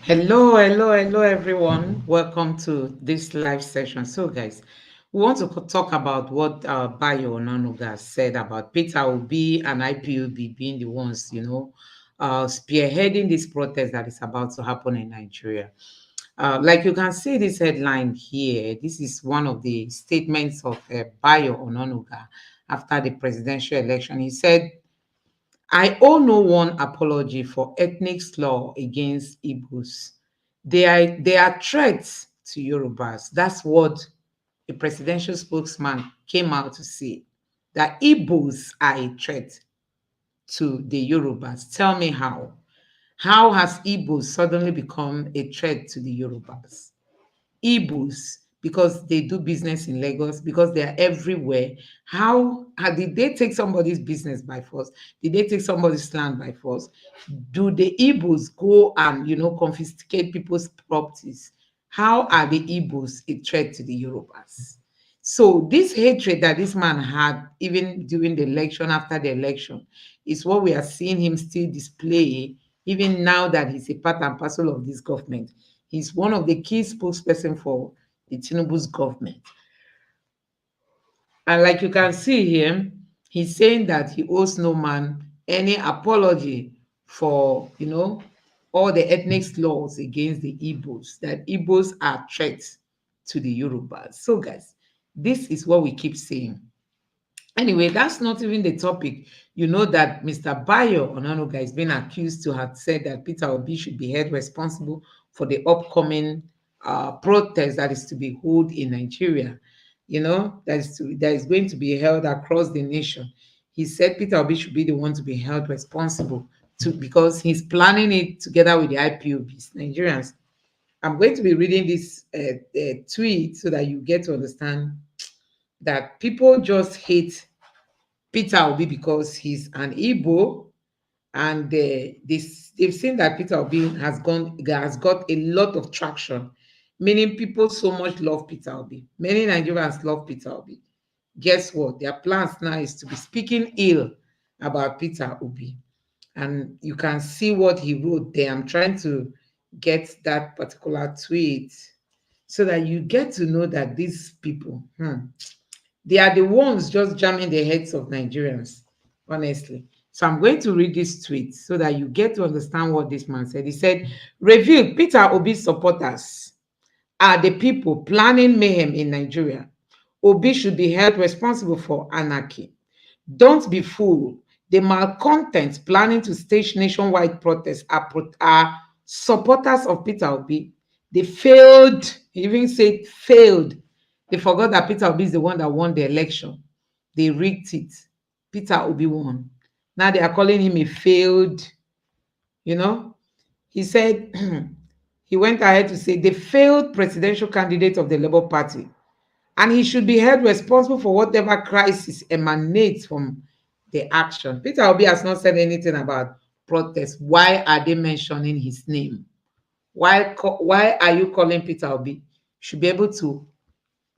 Hello, everyone. Welcome to this live session. So, guys, we want to talk about what Bayo Anonuga said about Peter Obi and IPOB being the ones, spearheading this protest that is about to happen in Nigeria. Like you can see this headline here, this is one of the statements of Bayo Anonuga after the presidential election. He said, I owe no one apology for ethnic slur against Igbos. They are threats to Yorubas. That's what a presidential spokesman came out to say. That Igbos are a threat to the Yorubas. Tell me how. How has Igbos suddenly become a threat to the Yorubas? Igbos, because they do business in Lagos, because they are everywhere. How did they take somebody's business by force? Did they take somebody's land by force? Do the Igbos go and confiscate people's properties? How are the Igbos a threat to the Yorubas? So this hatred that this man had, even during the election, after the election, is what we are seeing him still display, even now that he's a part and parcel of this government. He's one of the key spokesperson for the Tinubu's government. And like you can see here, he's saying that he owes no man any apology for, all the ethnic laws against the Igbos, that Igbos are threats to the Yorubas. So, guys, this is what we keep saying. Anyway, that's not even the topic. You know that Mr. Bayo Onanuga is being accused to have said that Peter Obi should be held responsible for the upcoming protest that is to be held in Nigeria. That is going to be held across the nation. He said Peter Obi should be the one to be held responsible to because he's planning it together with the IPOBs, Nigerians. I'm going to be reading this tweet so that you get to understand that people just hate Peter Obi because he's an Igbo, and they've seen that Peter Obi has got a lot of traction, meaning people so much love Peter Obi. Many Nigerians love Peter Obi. Guess what? Their plans now is to be speaking ill about Peter Obi, and you can see what he wrote there. I'm trying to get that particular tweet so that you get to know that these people, they are the ones just jamming the heads of Nigerians, honestly. So I'm going to read this tweet so that you get to understand what this man said. He said, revealed Peter Obi's supporters are the people planning mayhem in Nigeria. Obi should be held responsible for anarchy. Don't be fooled. The malcontents planning to stage nationwide protests are supporters of Peter Obi. They failed, he even said failed. They forgot that Peter Obi is the one that won the election. They rigged it. Peter Obi won. Now they are calling him a failed, you know. He said, he went ahead to say, the failed presidential candidate of the Labour Party, and he should be held responsible for whatever crisis emanates from the action. Peter Obi has not said anything about protest. Why are they mentioning his name? Why are you calling Peter Obi? You should be able to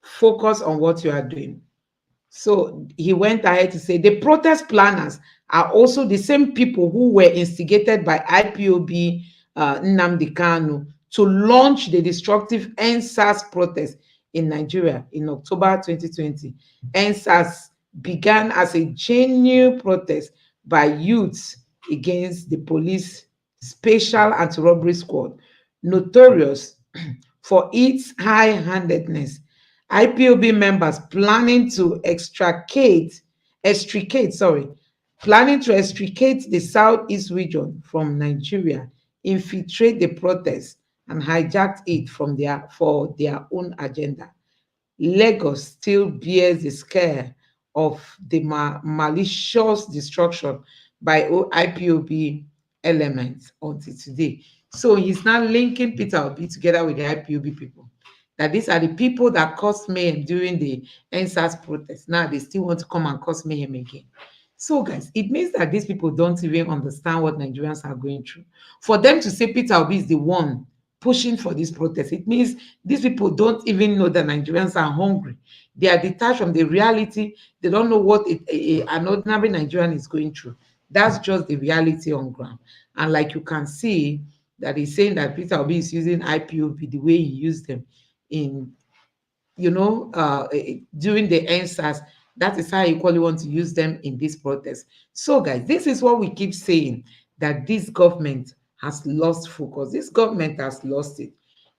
focus on what you are doing. So he went ahead to say the protest planners are also the same people who were instigated by IPOB Nnamdi Kanu to launch the destructive NSAS protest in Nigeria in October 2020. NSAS began as a genuine protest by youths against the police special anti-robbery squad, notorious for its high-handedness. IPOB members planning to extricate the southeast region from Nigeria, infiltrate the protest, and hijack it for their own agenda. Lagos still bears the scare of the malicious destruction by IPOB elements until today. So he's now linking Peter Obi together with the IPOB people. That these are the people that caused mayhem during the NSAS protest. Now they still want to come and cause mayhem again. So, guys, it means that these people don't even understand what Nigerians are going through. For them to say Peter Obi is the one pushing for this protest, it means these people don't even know that Nigerians are hungry. They are detached from the reality. They don't know what an ordinary Nigerian is going through. That's just the reality on ground. And like you can see, that is saying that Peter Obi is using IPOB the way he used them in, during the NSAS. That is how he equally want to use them in this protest. So, guys, this is what we keep saying, that this government has lost focus. This government has lost it.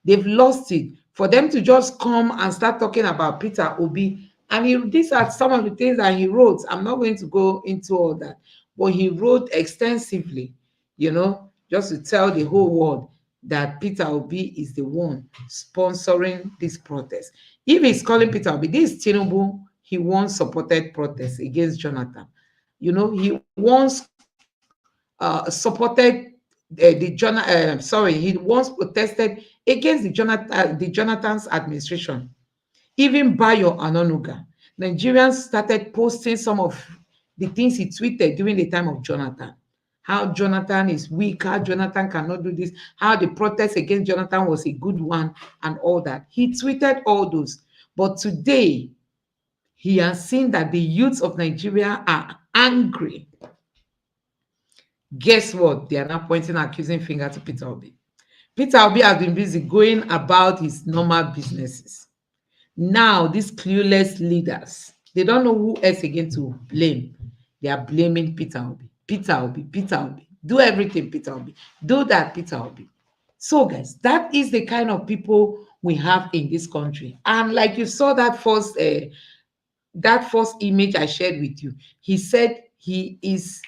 They've lost it. For them to just come and start talking about Peter Obi, and these are some of the things that he wrote. I'm not going to go into all that, but he wrote extensively, just to tell the whole world that Peter Obi is the one sponsoring this protest. If he's calling Peter Obi, this is Tinubu, he once supported protests against Jonathan. He once supported he once protested against the Jonathan's administration. Even Bayo Anonuga, Nigerians started posting some of the things he tweeted during the time of Jonathan. How Jonathan is weak, how Jonathan cannot do this, how the protest against Jonathan was a good one, and all that. He tweeted all those. But today, he has seen that the youths of Nigeria are angry. Guess what? They are now pointing accusing finger to Peter Obi. Peter Obi has been busy going about his normal businesses. Now, these clueless leaders, they don't know who else again to blame. They are blaming Peter Obi. Peter Obi, Peter Obi. Do everything, Peter Obi. Do that, Peter Obi. So, guys, that is the kind of people we have in this country. And like you saw that first image I shared with you, he said he is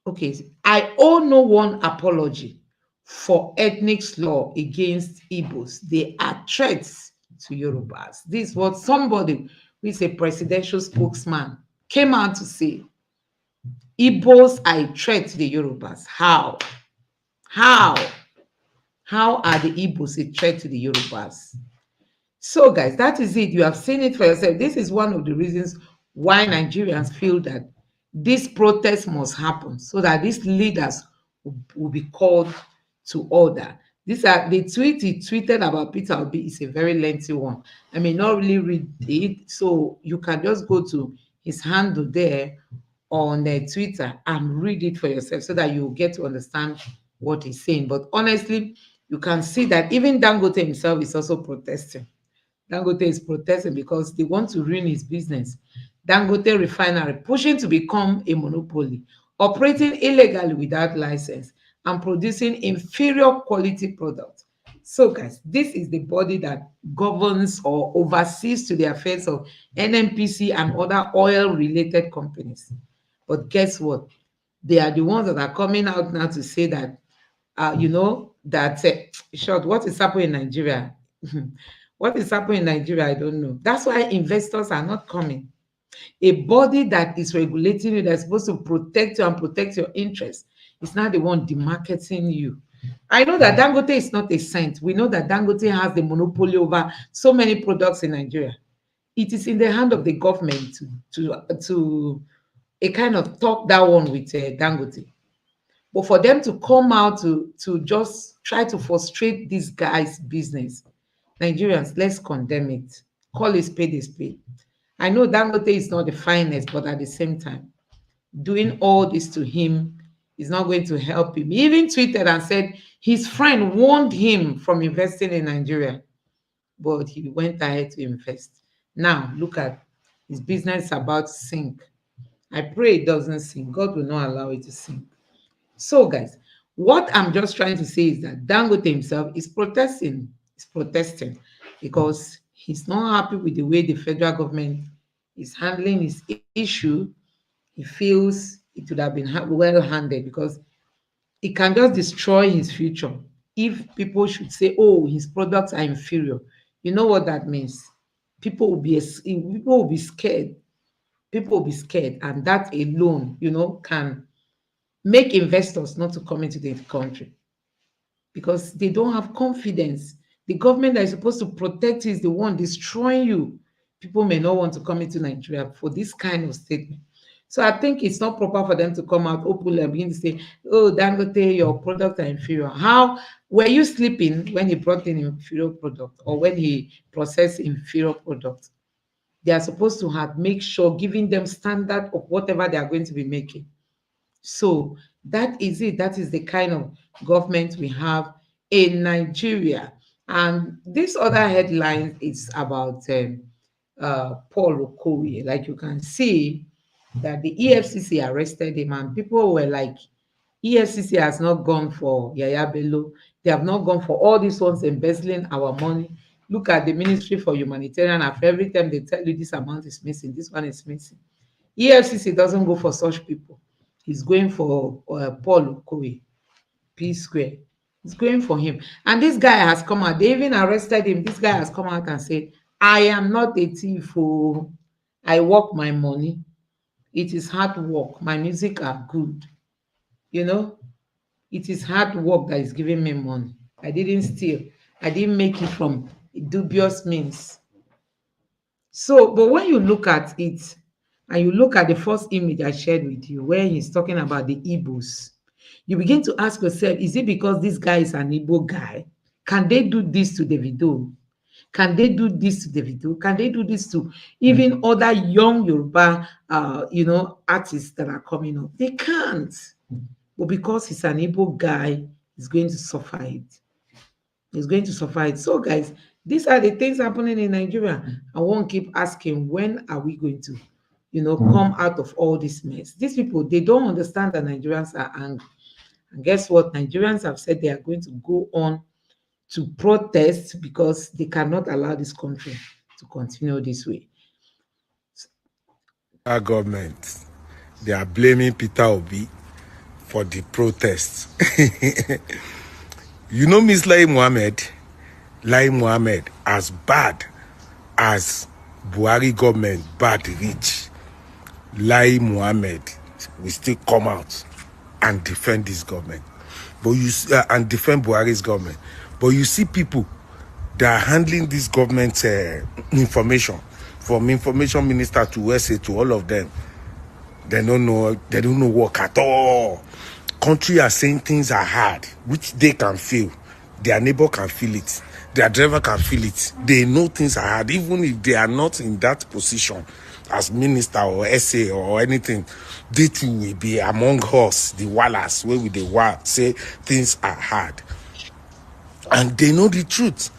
okay. I owe no one apology for ethnic law against Igbos. They are threats to Yorubas. This is what somebody who is a presidential spokesman came out to say. Igbos are a threat to the Yorubas. How? How? How are the Igbos a threat to the Yorubas? So, guys, that is it. You have seen it for yourself. This is one of the reasons why Nigerians feel that this protest must happen, so that these leaders will be called to order. These are the tweet he tweeted about Peter Obi is a very lengthy one. I may not really read it, so you can just go to his handle there on Twitter and read it for yourself, so that you get to understand what he's saying. But honestly, you can see that even Dangote himself is also protesting. Dangote is protesting because they want to ruin his business. Dangote Refinery pushing to become a monopoly, operating illegally without license, and producing inferior quality products. So, guys, this is the body that governs or oversees to the affairs of NNPC and other oil-related companies. But guess what? They are the ones that are coming out now to say that, short, what is happening in Nigeria? What is happening in Nigeria? I don't know. That's why investors are not coming. A body that is regulating you, that's supposed to protect you and protect your interests, is not the one demarketing you. I know that Dangote is not a saint. We know that Dangote has the monopoly over so many products in Nigeria. It is in the hand of the government to a kind of talk that one with Dangote. But for them to come out to just try to frustrate this guy's business, Nigerians, let's condemn it. Call a spade a spade. I know Dangote is not the finest, but at the same time, doing all this to him is not going to help him. He even tweeted and said his friend warned him from investing in Nigeria, but he went ahead to invest. Now, look at his business about to sink. I pray it doesn't sink. God will not allow it to sink. So, guys, what I'm just trying to say is that Dangote himself is protesting. He's protesting because he's not happy with the way the federal government is handling his issue. He feels it would have been well handled, because it can just destroy his future if people should say, "Oh, his products are inferior." You know what that means? People will be scared. People will be scared, and that alone, can make investors not to come into the country, because they don't have confidence. The government that is supposed to protect you is the one destroying you. People may not want to come into Nigeria for this kind of statement. So I think it's not proper for them to come out openly and begin to say, "Oh, Dangote, your products are inferior." How were you sleeping when he brought in inferior product, or when he processed inferior product? They are supposed to have make sure giving them standard of whatever they are going to be making. So that is it. That is the kind of government we have in Nigeria. And this other headline is about Paul Okoye. Like you can see that the EFCC arrested him, and people were like, EFCC has not gone for Yaya Bello. They have not gone for all these ones embezzling our money. Look at the Ministry for Humanitarian Affairs. Every time they tell you this amount is missing, this one is missing. EFCC doesn't go for such people. He's going for Paul Okoye, P Square. He's going for him. And this guy has come out. They even arrested him. This guy has come out and said, I am not a thief. Oh. I work my money. It is hard work. My music are good. You know, it is hard work that is giving me money. I didn't steal. I didn't make it from dubious means. So, but when you look at it, and you look at the first image I shared with you, where he's talking about the Igbos, you begin to ask yourself, is it because this guy is an Igbo guy? Can they do this to Davido? Can they do this to Davido? Can they do this to even other young Yoruba, artists that are coming up? They can't. But because he's an Igbo guy, he's going to suffer it. He's going to suffer it. So, guys, these are the things happening in Nigeria. I won't keep asking, when are we going to, come out of all this mess? These people, they don't understand that Nigerians are angry. And guess what? Nigerians have said they are going to go on to protest because they cannot allow this country to continue this way. Our government, they are blaming Peter Obi for the protests. You know Miss Lai Mohammed, as bad as Buhari government bad reach, Lai Mohammed will still come out and defend this government, but you and defend Buhari's government. But you see people that are handling this government information, from information minister to SA to all of them. They don't know work at all. Country are saying things are hard, which they can feel. Their neighbor can feel it. Their driver can feel it. They know things are hard, even if they are not in that position as minister or SA or anything. They too will be among us, the wallas, where with the say things are hard. And they know the truth.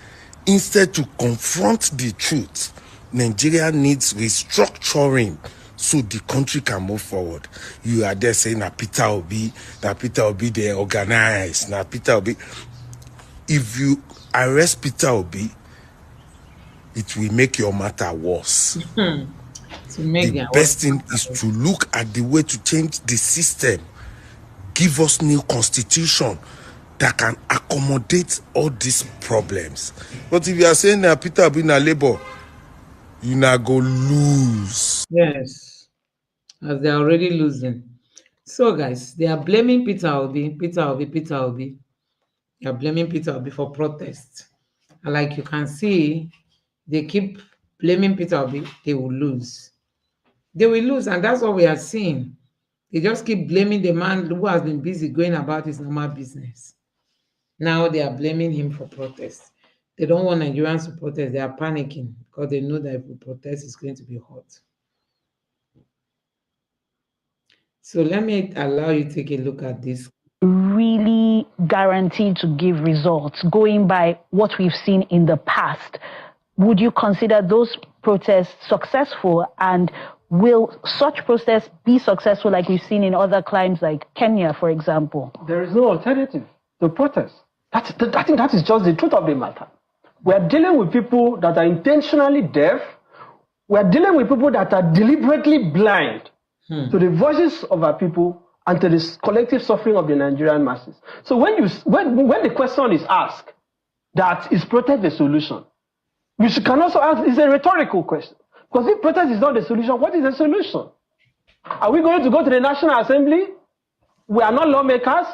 Instead to confront the truth, Nigeria needs restructuring so the country can move forward. You are there saying that Peter Obi, they organize. Now Peter Obi, if you arrest Peter Obi, it will make your matter worse. The best thing is to look at the way to change the system. Give us new constitution that can accommodate all these problems. But if you are saying that Peter Obi na labor, you not go lose. Yes, as they're already losing. So, guys, they are blaming Peter Obi. They are blaming Peter Obi for protest. And like you can see, they keep blaming Peter Obi. They will lose. They will lose, and that's what we are seeing. They just keep blaming the man who has been busy going about his normal business. Now they are blaming him for protest. They don't want Nigerians to protest. They are panicking because they know that if we protest, it's going to be hot. So let me allow you to take a look at this. Really guaranteed to give results, going by what we've seen in the past. Would you consider those protests successful, and will such protests be successful like we've seen in other climes like Kenya, for example? There is no alternative to protest. I think that is just the truth of the matter. We are dealing with people that are intentionally deaf. We are dealing with people that are deliberately blind to the voices of our people and to the collective suffering of the Nigerian masses. So when the question is asked, that is protest the solution? You can also ask, it's a rhetorical question. Because if protest is not the solution, what is the solution? Are we going to go to the National Assembly? We are not lawmakers.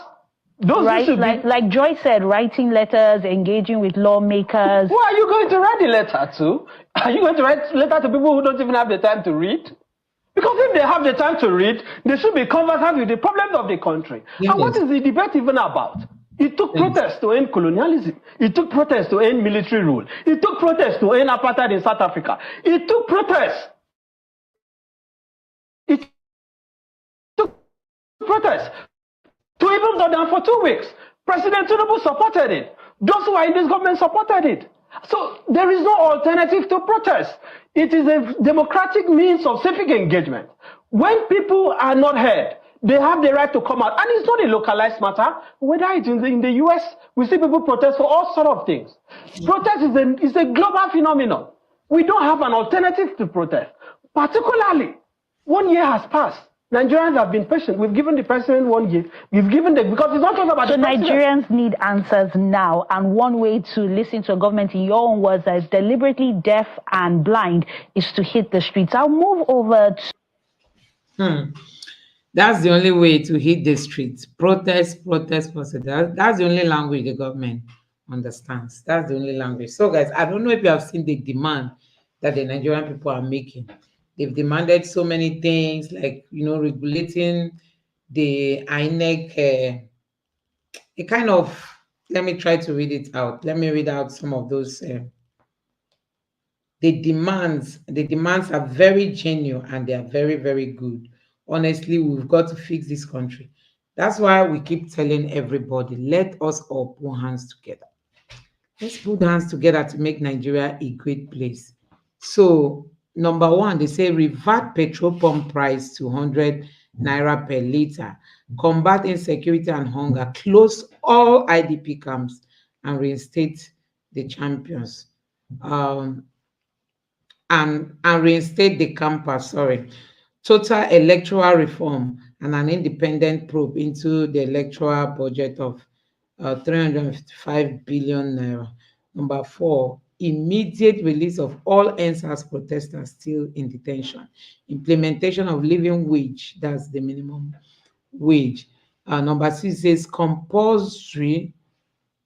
Those right, like Joy said, writing letters, engaging with lawmakers. Who are you going to write the letter to? Are you going to write a letter to people who don't even have the time to read? Because if they have the time to read, they should be conversant with the problems of the country. Yes. And what is the debate even about? It took protests to end colonialism. It took protests to end military rule. It took protests to end apartheid in South Africa. It took protests. To even go down for 2 weeks. President Tinubu supported it. Those who are in this government supported it. So there is no alternative to protest. It is a democratic means of civic engagement. When people are not heard, they have the right to come out. And it's not a localized matter. Whether it's in the US, we see people protest for all sorts of things. Protest is a global phenomenon. We don't have an alternative to protest. Particularly, 1 year has passed. Nigerians have been patient. We've given the president 1 year. We've given the, because it's not just about so the president. Nigerians need answers now, and one way to listen to a government, in your own words, that is deliberately deaf and blind, is to hit the streets. I'll move over to... That's the only way to hit the streets. Protest, protest, protest. That's the only language the government understands. That's the only language. So, guys, I don't know if you have seen the demand that the Nigerian people are making. They've demanded so many things, like, regulating the INEC. A kind of, let me try to read it out. Let me read out some of those. The demands are very genuine, and they are very, very good. Honestly, we've got to fix this country. That's why we keep telling everybody, let us all put hands together. Let's put hands together to make Nigeria a great place. So, number one, they say revert petrol pump price to 100 naira per liter, combat insecurity and hunger, close all IDP camps, and reinstate the champions. And reinstate the campus, total electoral reform, and an independent probe into the electoral budget of 355 billion naira. Number four, immediate release of all NSAS protesters still in detention. Implementation of living wage, that's the minimum wage. Number six says compulsory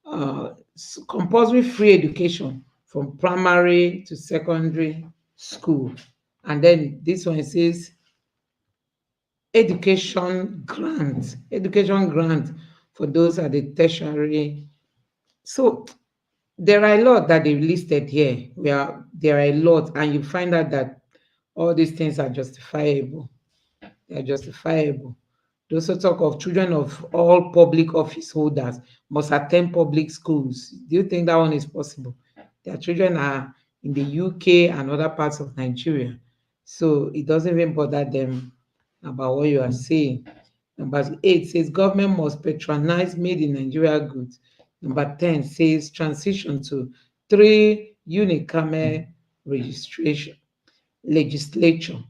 free education from primary to secondary school. And then this one says education grant for those at the tertiary. So there are a lot that they've listed here. There are a lot, and you find out that all these things are justifiable. They are justifiable. They also talk of children of all public office holders must attend public schools. Do you think that one is possible? Their children are in the UK and other parts of Nigeria. So it doesn't even bother them about what you are saying. Number 8 says government must patronize made in Nigeria goods. Number 10 says transition to 3 unicameral legislature.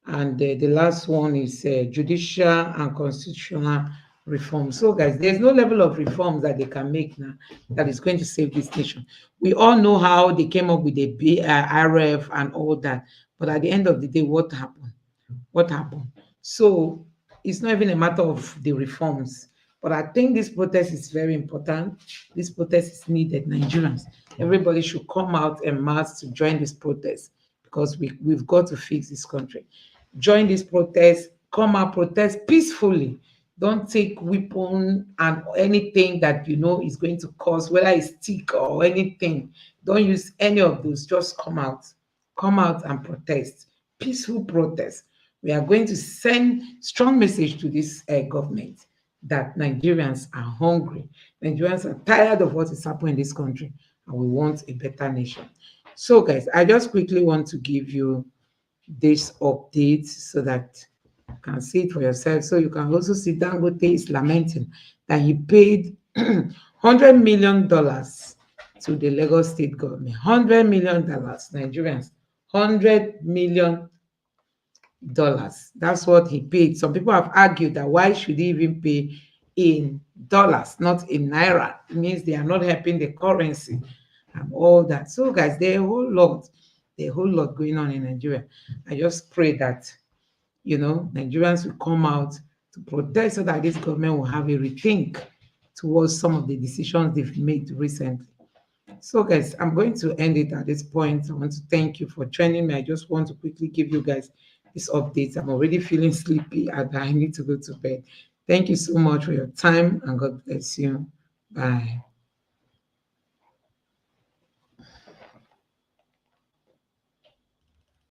And the last one is judicial and constitutional reform. So, guys, there's no level of reforms that they can make now that is going to save this nation. We all know how they came up with the RF and all that. But at the end of the day, what happened? What happened? So it's not even a matter of the reforms. But I think this protest is very important. This protest is needed. Nigerians, everybody should come out en masse to join this protest, because we've got to fix this country. Join this protest, come out, protest peacefully. Don't take weapon and anything that is going to cause, whether it's stick or anything. Don't use any of those. Just come out and protest. Peaceful protest. We are going to send strong message to this government that Nigerians are hungry. Nigerians are tired of what is happening in this country, and we want a better nation. So, guys, I just quickly want to give you this update so that you can see it for yourself. So you can also see Dangote is lamenting that he paid $100 million to the Lagos state government. $100 million, Nigerians, $100 million. That's what he paid. Some people have argued that why should he even pay in dollars, not in naira? It means they are not helping the currency and all that. So, guys, there's a whole lot going on in Nigeria. I just pray that Nigerians will come out to protest so that this government will have a rethink towards some of the decisions they've made recently. So, guys, I'm going to end it at this point. I want to thank you for joining me. I just want to quickly give you guys this update. I'm already feeling sleepy and I need to go to bed. Thank you so much for your time, and God bless you. Bye.